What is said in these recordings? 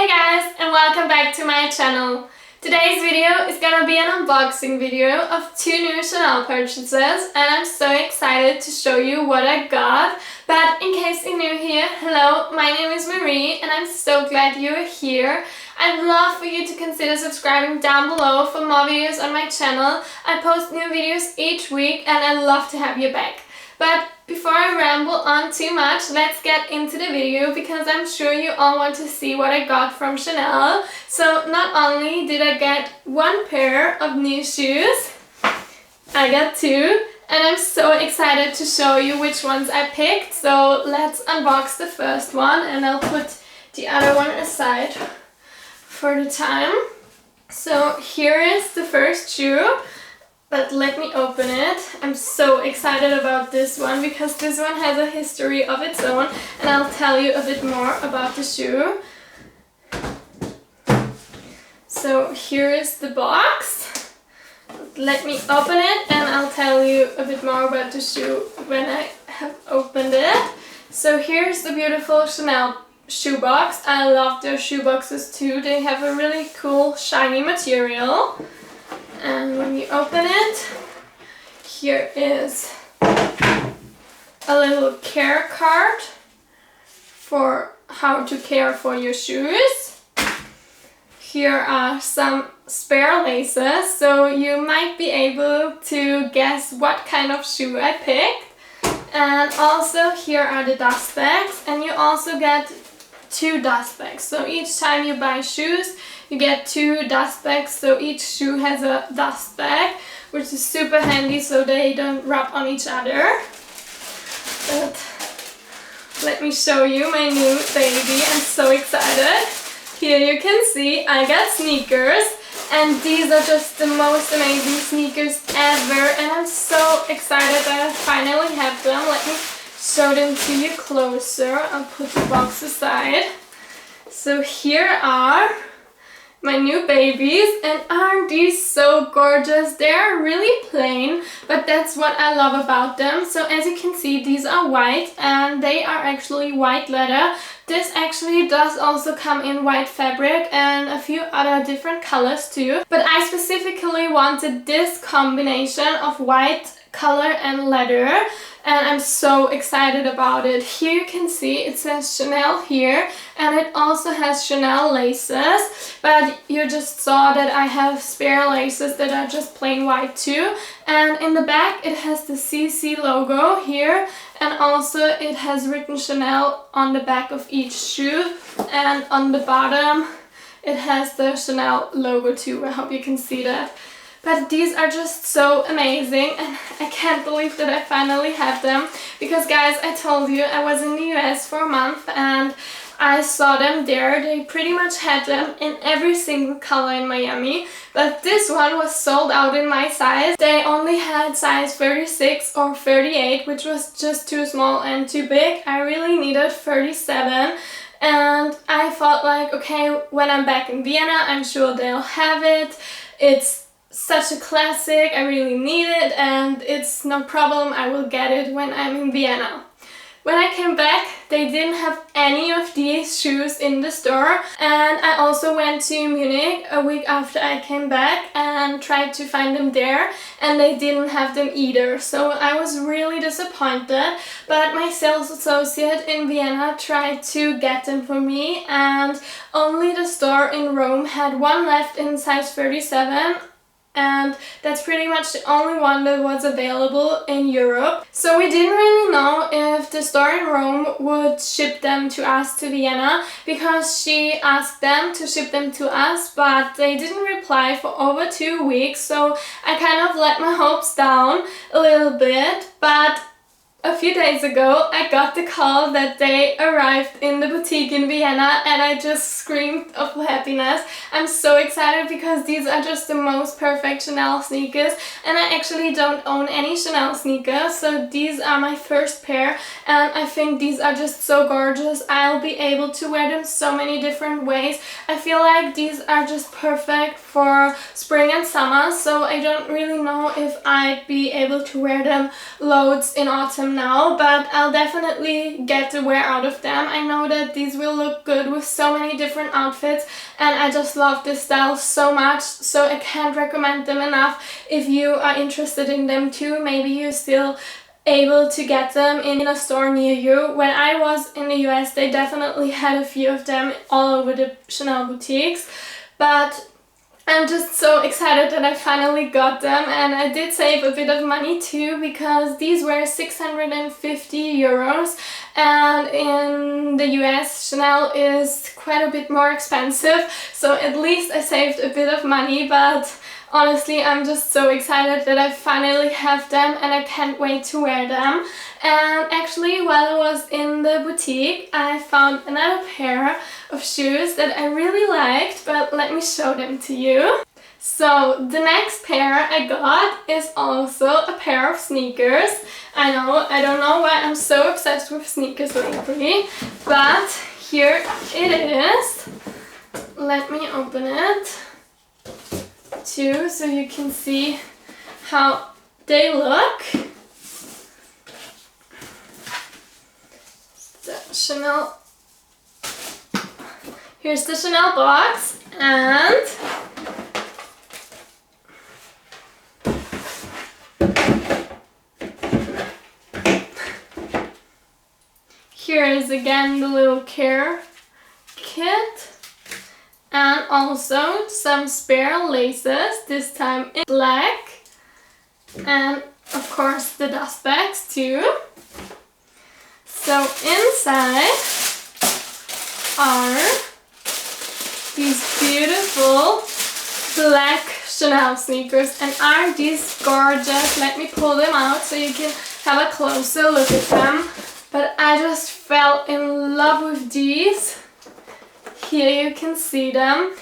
Hey guys, and welcome back to my channel. Today's video is gonna be an unboxing video of two new Chanel purchases, and I'm so excited to show you what I got. But in case you're new here, hello, my name is Marie and I'm so glad you're here. I'd love for you to consider subscribing down below for more videos on my channel. I post new videos each week and I'd love to have you back. But before I ramble on too much, let's get into the video because I'm sure you all want to see what I got from Chanel. So not only did I get one pair of new shoes, I got two, and I'm so excited to show you which ones I picked. So let's unbox the first one and I'll put the other one aside for the time. So here is the first shoe. But let me open it. I'm so excited about this one because this one has a history of its own and I'll tell you a bit more about the shoe. So here is the box. Let me open it and I'll tell you a bit more about the shoe when I have opened it. So here's the beautiful Chanel shoebox. I love their shoeboxes too. They have a really cool shiny material. And when you open it, here is a little care card for how to care for your shoes. Here are some spare laces, so you might be able to guess what kind of shoe I picked. And also here are the dust bags, and you also get two dust bags. So each time you buy shoes, you get two dust bags, so each shoe has a dust bag, which is super handy so they don't rub on each other. But let me show you my new baby. I'm so excited. Here you can see I got sneakers, and these are just the most amazing sneakers ever, and I'm so excited that I finally have them. Let me show them to you closer. I'll put the box aside. So here are my new babies, and aren't these so gorgeous? They're really plain, but that's what I love about them. So as you can see, these are white and they are actually white leather. This actually does also come in white fabric and a few other different colors too. But I specifically wanted this combination of white color and leather, and I'm so excited about it. Here you can see it says Chanel here, and it also has Chanel laces, but you just saw that I have spare laces that are just plain white too. And in the back it has the CC logo here, and also it has written Chanel on the back of each shoe, and on the bottom it has the Chanel logo too. I hope you can see that. But these are just so amazing, and I can't believe that I finally have them. Because guys, I told you I was in the US for a month and I saw them there. They pretty much had them in every single color in Miami. But this one was sold out in my size. They only had size 36 or 38, which was just too small and too big. I really needed 37. And I thought like, okay, when I'm back in Vienna, I'm sure they'll have it. It's such a classic, I really need it, and it's no problem, I will get it when I'm in Vienna. When I came back, they didn't have any of these shoes in the store, and I also went to Munich a week after I came back and tried to find them there, and they didn't have them either. So I was really disappointed, but my sales associate in Vienna tried to get them for me, and only the store in Rome had one left in size 37. And that's pretty much the only one that was available in Europe. So we didn't really know if the store in Rome would ship them to us to Vienna, because she asked them to ship them to us, but they didn't reply for over 2 weeks. So I kind of let my hopes down a little bit, but a few days ago I got the call that they arrived in the boutique in Vienna, and I just screamed of happiness. I'm so excited because these are just the most perfect Chanel sneakers, and I actually don't own any Chanel sneakers, so these are my first pair, and I think these are just so gorgeous. I'll be able to wear them so many different ways. I feel like these are just perfect for spring and summer, so I don't really know if I'd be able to wear them loads in autumn them now, but I'll definitely get the wear out of them. I know that these will look good with so many different outfits, and I just love this style so much, so I can't recommend them enough. If you are interested in them too, maybe you're still able to get them in a store near you. When I was in the US, they definitely had a few of them all over the Chanel boutiques, but I'm just so excited that I finally got them, and I did save a bit of money too, because these were 650 euros, and in the US Chanel is quite a bit more expensive, so at least I saved a bit of money. But honestly, I'm just so excited that I finally have them, and I can't wait to wear them. And actually, while I was in the boutique, I found another pair of shoes that I really liked, but let me show them to you. So the next pair I got is also a pair of sneakers. I know, I don't know why I'm so obsessed with sneakers lately, but here it is. Let me open it too, so you can see how they look. The Chanel. Here's the Chanel box, and here is again the little care kit. And also some spare laces, this time in black. And of course the dust bags too. So inside are these beautiful black Chanel sneakers. And aren't these gorgeous? Let me pull them out so you can have a closer look at them. But I just fell in love with these. Here you can see them.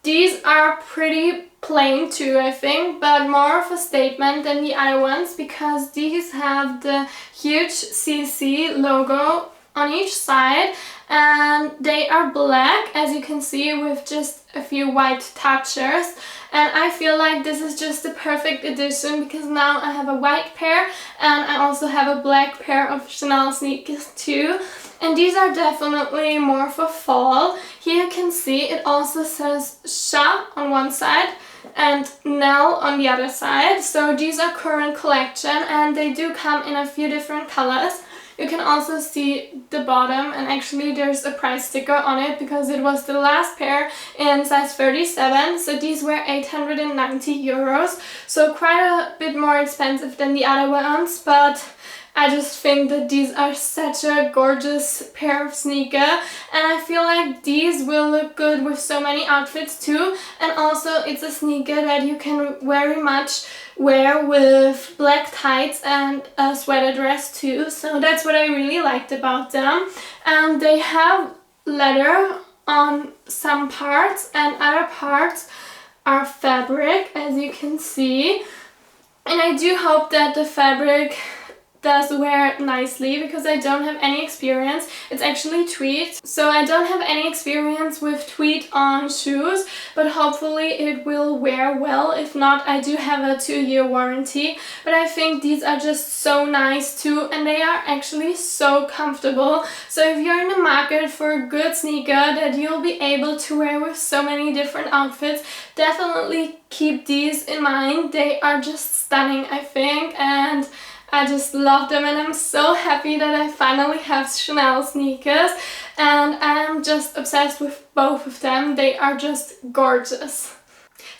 These are pretty plain too, I think, but more of a statement than the other ones, because these have the huge CC logo on each side, and they are black, as you can see, with just a few white touches. And I feel like this is just the perfect addition, because now I have a white pair and I also have a black pair of Chanel sneakers too. And these are definitely more for fall. Here you can see it also says Cha on one side and Nell on the other side. So these are current collection, and they do come in a few different colors. You can also see the bottom, and actually there's a price sticker on it because it was the last pair in size 37. So these were 890 euros. So quite a bit more expensive than the other ones, but I just think that these are such a gorgeous pair of sneaker, and I feel like these will look good with so many outfits too. And also it's a sneaker that you can very much wear with black tights and a sweater dress too. So that's what I really liked about them. And they have leather on some parts, and other parts are fabric, as you can see. And I do hope that the fabric does wear nicely, because I don't have any experience. It's actually tweed, so I don't have any experience with tweed on shoes, but hopefully it will wear well. If not, I do have a 2-year warranty. But I think these are just so nice too, and they are actually so comfortable. So if you're in the market for a good sneaker that you'll be able to wear with so many different outfits, definitely keep these in mind. They are just stunning, I think, and I just love them, and I'm so happy that I finally have Chanel sneakers, and I'm just obsessed with both of them. They are just gorgeous.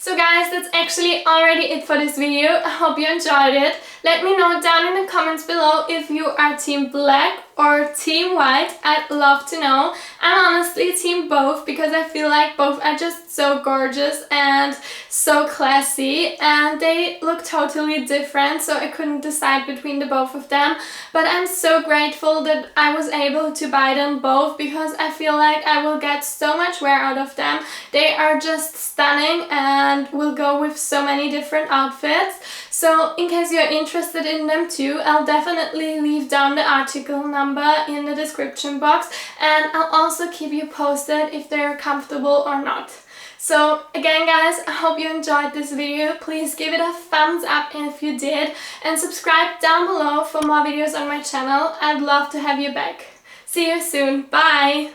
So guys, that's actually already it for this video. I hope you enjoyed it. Let me know down in the comments below if you are team black or team white. I'd love to know. I'm honestly team both, because I feel like both are just so gorgeous and so classy, and they look totally different, so I couldn't decide between the both of them. But I'm so grateful that I was able to buy them both, because I feel like I will get so much wear out of them. They are just stunning and will go with so many different outfits. So in case you're interested in them too, I'll definitely leave down the article number in the description box, and I'll also keep you posted if they're comfortable or not. So again guys, I hope you enjoyed this video. Please give it a thumbs up if you did, and subscribe down below for more videos on my channel. I'd love to have you back. See you soon. Bye!